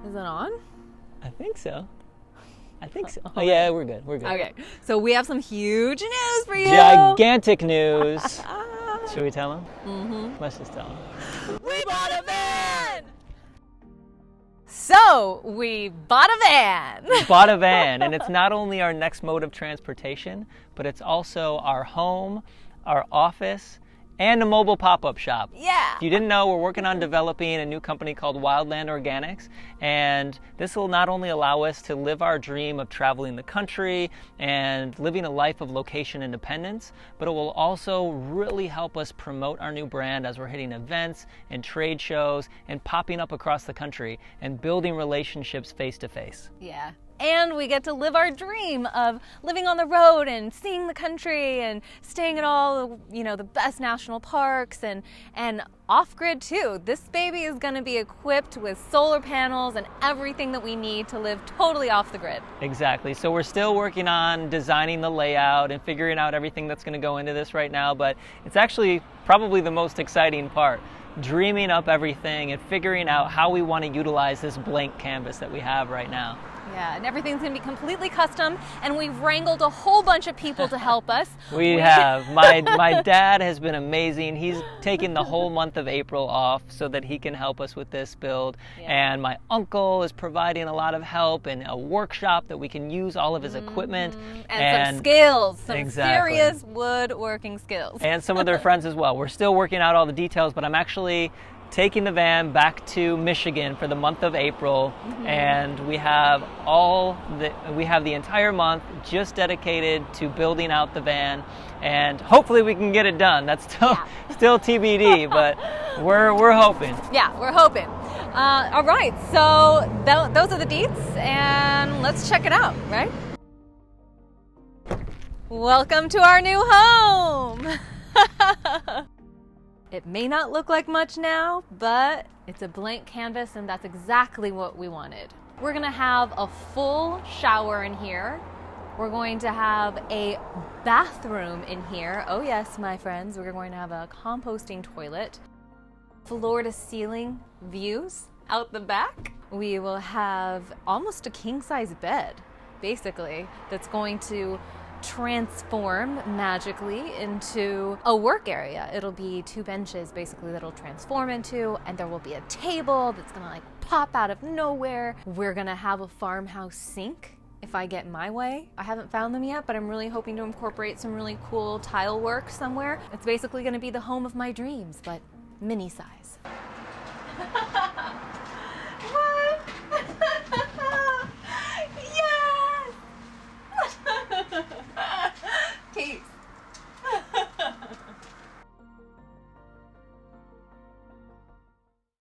Is it on? I think so. Oh, yeah, we're good. Okay, so we have some huge news for you. Gigantic news. Should we tell them? Mm-hmm. Let's just tell them. We bought a van! So, we bought a van. We bought a van, and it's not only our next mode of transportation, but it's also our home, our office, and a mobile pop-up shop. Yeah. If you didn't know, we're working on developing a new company called Wildland Organics, and this will not only allow us to live our dream of traveling the country and living a life of location independence, but it will also really help us promote our new brand as we're hitting events and trade shows and popping up across the country and building relationships face to face. Yeah. And we get to live our dream of living on the road and seeing the country and staying at all, the best national parks and off-grid too. This baby is going to be equipped with solar panels and everything that we need to live totally off the grid. Exactly. So we're still working on designing the layout and figuring out everything that's going to go into this right now, but it's actually probably the most exciting part. Dreaming up everything and figuring out how we want to utilize this blank canvas that we have right now. Yeah, and everything's going to be completely custom, and we've wrangled a whole bunch of people to help us. We have. My dad has been amazing. He's taken the whole month of April off so that he can help us with this build. Yeah. And my uncle is providing a lot of help and a workshop that we can use all of his equipment. And some skills, some exactly. serious woodworking skills. And some of their friends as well. We're still working out all the details, but I'm actually taking the van back to Michigan for the month of April, and we have the entire month just dedicated to building out the van, and hopefully we can get it done. That's still TBD, but we're hoping. Yeah, we're hoping. All right, so those are the deets, and let's check it out, right? Welcome to our new home. It may not look like much now, but it's a blank canvas, and that's exactly what we wanted. We're gonna have a full shower in here. We're going to have a bathroom in here. Oh yes, my friends, we're going to have a composting toilet. Floor to ceiling views out the back. We will have almost a king-size bed, basically, that's going to transform magically into a work area. It'll be 2 benches basically that'll transform into, and there will be a table that's gonna pop out of nowhere. We're gonna have a farmhouse sink if I get my way. I haven't found them yet, but I'm really hoping to incorporate some really cool tile work somewhere. It's basically gonna be the home of my dreams, but mini size.